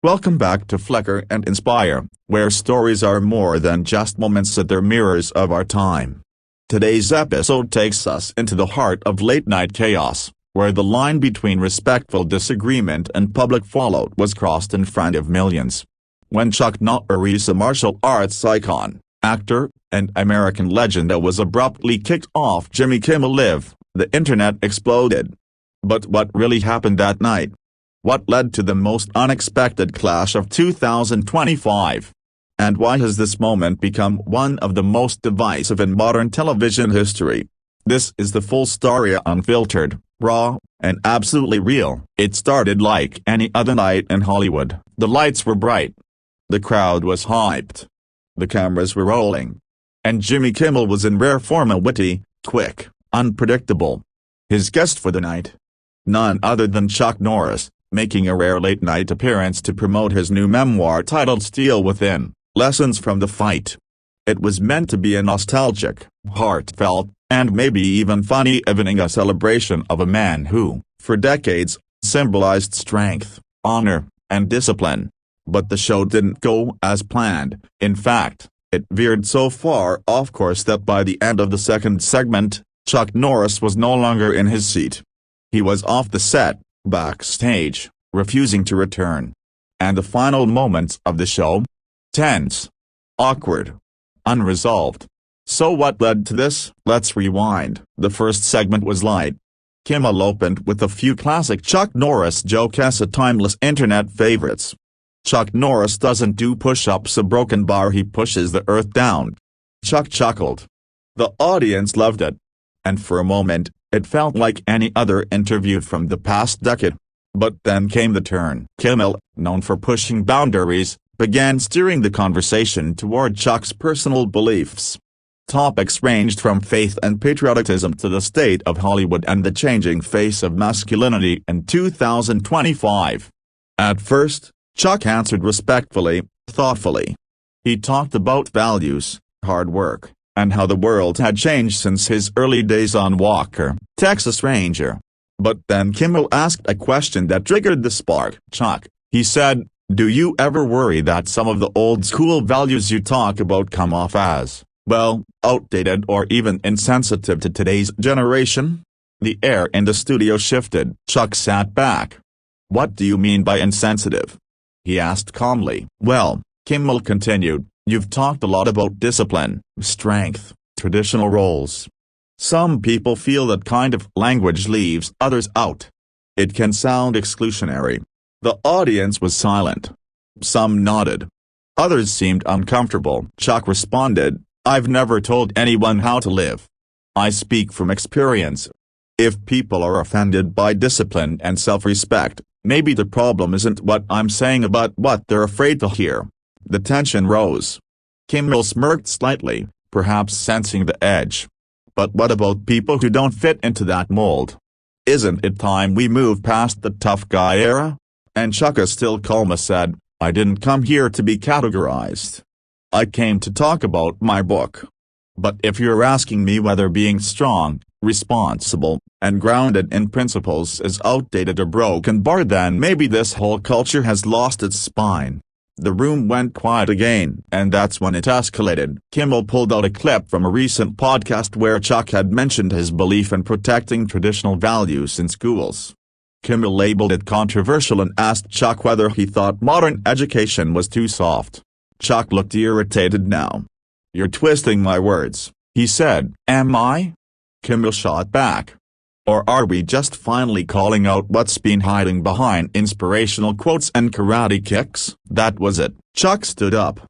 Welcome back to Flekar and Inspire, where stories are more than just moments that they're mirrors of our time. Today's episode takes us into the heart of late-night chaos, where the line between respectful disagreement and public fallout was crossed in front of millions. When Chuck Norris, a martial arts icon, actor, and American legend was abruptly kicked off Jimmy Kimmel Live, the internet exploded. But what really happened that night? What led to the most unexpected clash of 2025? And why has this moment become one of the most divisive in modern television history? This is the full story, unfiltered, raw, and absolutely real. It started like any other night in Hollywood. The lights were bright. The crowd was hyped. The cameras were rolling. And Jimmy Kimmel was in rare form, witty, quick, unpredictable. His guest for the night? None other than Chuck Norris, making a rare late-night appearance to promote his new memoir titled Steel Within, Lessons from the Fight. It was meant to be a nostalgic, heartfelt, and maybe even funny evening, a celebration of a man who, for decades, symbolized strength, honor, and discipline. But the show didn't go as planned. In fact, it veered so far off course that by the end of the second segment, Chuck Norris was no longer in his seat. He was off the set, backstage, refusing to return. And the final moments of the show? Tense. Awkward. Unresolved. So what led to this? Let's rewind. The first segment was light. Kimmel opened with a few classic Chuck Norris jokes, timeless internet favorites. Chuck Norris doesn't do push-ups, a broken bar, he pushes the earth down. Chuck chuckled. The audience loved it. And for a moment, it felt like any other interview from the past decade. But then came the turn. Kimmel, known for pushing boundaries, began steering the conversation toward Chuck's personal beliefs. Topics ranged from faith and patriotism to the state of Hollywood and the changing face of masculinity in 2025. At first, Chuck answered respectfully, thoughtfully. He talked about values, hard work, and how the world had changed since his early days on Walker, Texas Ranger. But then Kimmel asked a question that triggered the spark. Chuck, he said, do you ever worry that some of the old-school values you talk about come off as, well, outdated or even insensitive to today's generation? The air in the studio shifted. Chuck sat back. What do you mean by insensitive? He asked calmly. Well, Kimmel continued, you've talked a lot about discipline, strength, traditional roles. Some people feel that kind of language leaves others out. It can sound exclusionary. The audience was silent. Some nodded. Others seemed uncomfortable. Chuck responded, I've never told anyone how to live. I speak from experience. If people are offended by discipline and self-respect, maybe the problem isn't what I'm saying but what they're afraid to hear. The tension rose. Kimmel smirked slightly, perhaps sensing the edge. But what about people who don't fit into that mold? Isn't it time we move past the tough guy era? And Chuck, still calm, said, I didn't come here to be categorized. I came to talk about my book. But if you're asking me whether being strong, responsible, and grounded in principles is outdated or broken, then maybe this whole culture has lost its spine. The room went quiet again, and that's when it escalated. Kimmel pulled out a clip from a recent podcast where Chuck had mentioned his belief in protecting traditional values in schools. Kimmel labeled it controversial and asked Chuck whether he thought modern education was too soft. Chuck looked irritated now. You're twisting my words, he said. Am I? Kimmel shot back. Or are we just finally calling out what's been hiding behind inspirational quotes and karate kicks? That was it. Chuck stood up.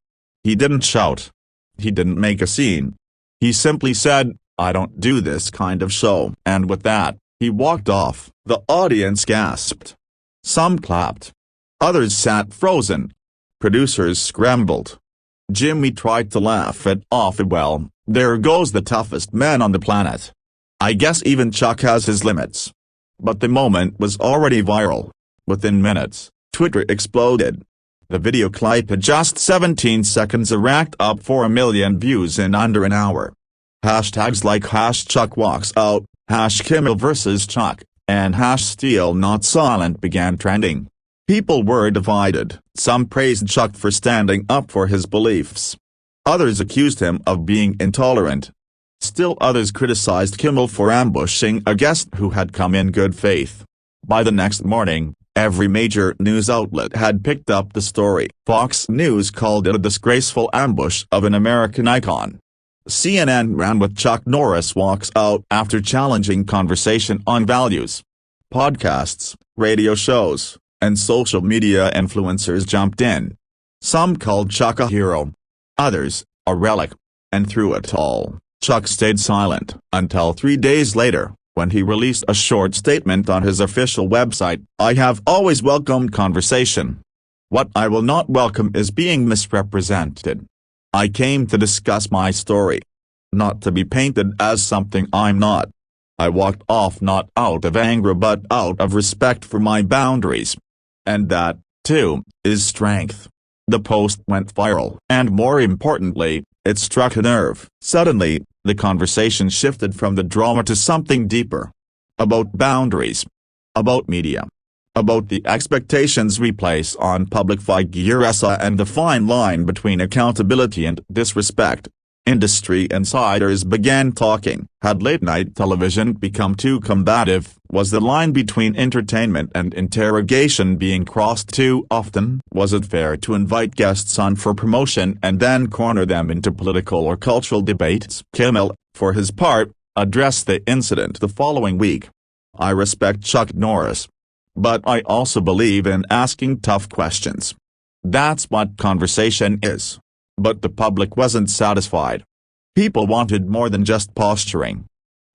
He didn't shout. He didn't make a scene. He simply said, I don't do this kind of show. And with that, he walked off. The audience gasped. Some clapped. Others sat frozen. Producers scrambled. Jimmy tried to laugh it off. Well, there goes the toughest man on the planet. I guess even Chuck has his limits. But the moment was already viral. Within minutes, Twitter exploded. The video clip had just 17 seconds racked up 4 million views in under an hour. Hashtags like #ChuckWalksOut, #Kimmel vs. Chuck, and #SteelNotSilent began trending. People were divided. Some praised Chuck for standing up for his beliefs. Others accused him of being intolerant. Still others criticized Kimmel for ambushing a guest who had come in good faith. By the next morning, every major news outlet had picked up the story. Fox News called it a disgraceful ambush of an American icon. CNN ran with Chuck Norris walks out after challenging conversation on values. Podcasts, radio shows, and social media influencers jumped in. Some called Chuck a hero. Others, a relic. And through it all, Chuck stayed silent until 3 days later, when he released a short statement on his official website. "I have always welcomed conversation. What I will not welcome is being misrepresented. I came to discuss my story. Not to be painted as something I'm not. I walked off not out of anger but out of respect for my boundaries. And that, too, is strength." The post went viral. And more importantly, it struck a nerve. Suddenly, the conversation shifted from the drama to something deeper. About boundaries. About media. About the expectations we place on public figures and the fine line between accountability and disrespect. Industry insiders began talking. Had late-night television become too combative? Was the line between entertainment and interrogation being crossed too often? Was it fair to invite guests on for promotion and then corner them into political or cultural debates? Kimmel, for his part, addressed the incident the following week. "I respect Chuck Norris. But I also believe in asking tough questions. That's what conversation is." But the public wasn't satisfied. People wanted more than just posturing.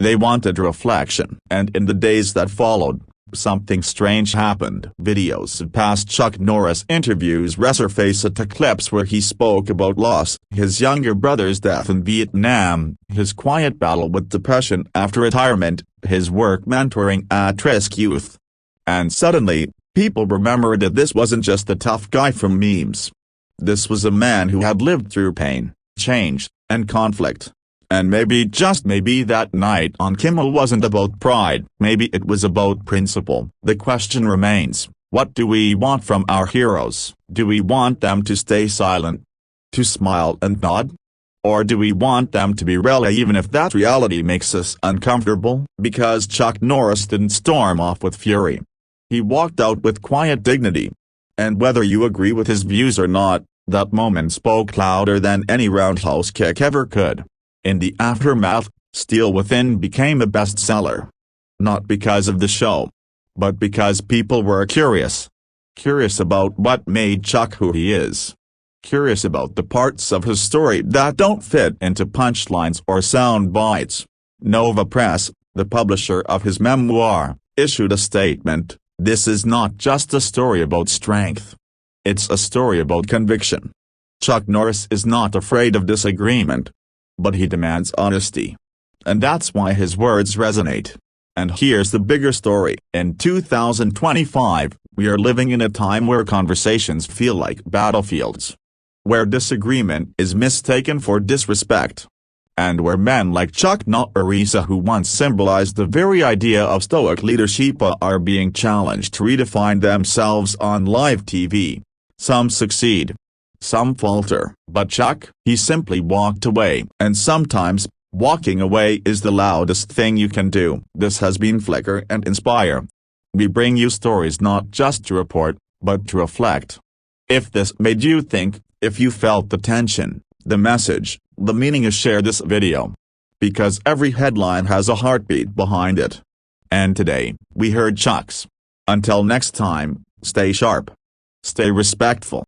They wanted reflection. And in the days that followed, something strange happened. Videos of past Chuck Norris interviews resurfaced clips where he spoke about loss, his younger brother's death in Vietnam, his quiet battle with depression after retirement, his work mentoring at-risk youth. And suddenly, people remembered that this wasn't just a tough guy from memes. This was a man who had lived through pain, change, and conflict. And maybe, just maybe, that night on Kimmel wasn't about pride. Maybe it was about principle. The question remains, what do we want from our heroes? Do we want them to stay silent? To smile and nod? Or do we want them to be real even if that reality makes us uncomfortable? Because Chuck Norris didn't storm off with fury. He walked out with quiet dignity. And whether you agree with his views or not, that moment spoke louder than any roundhouse kick ever could. In the aftermath, Steel Within became a bestseller. Not because of the show, but because people were curious. Curious about what made Chuck who he is. Curious about the parts of his story that don't fit into punchlines or sound bites. Nova Press, the publisher of his memoir, issued a statement. "This is not just a story about strength. It's a story about conviction." Chuck Norris is not afraid of disagreement. But he demands honesty. And that's why his words resonate. And here's the bigger story. In 2025, we are living in a time where conversations feel like battlefields. Where disagreement is mistaken for disrespect. And where men like Chuck Norris, who once symbolized the very idea of stoic leadership, are being challenged to redefine themselves on live TV. Some succeed. Some falter. But Chuck, he simply walked away. And sometimes, walking away is the loudest thing you can do. This has been Flekar and Inspire. We bring you stories not just to report, but to reflect. If this made you think, if you felt the tension, the message, the meaning, share this video. Because every headline has a heartbeat behind it. And today, we heard Chuck's. Until next time, stay sharp. Stay respectful.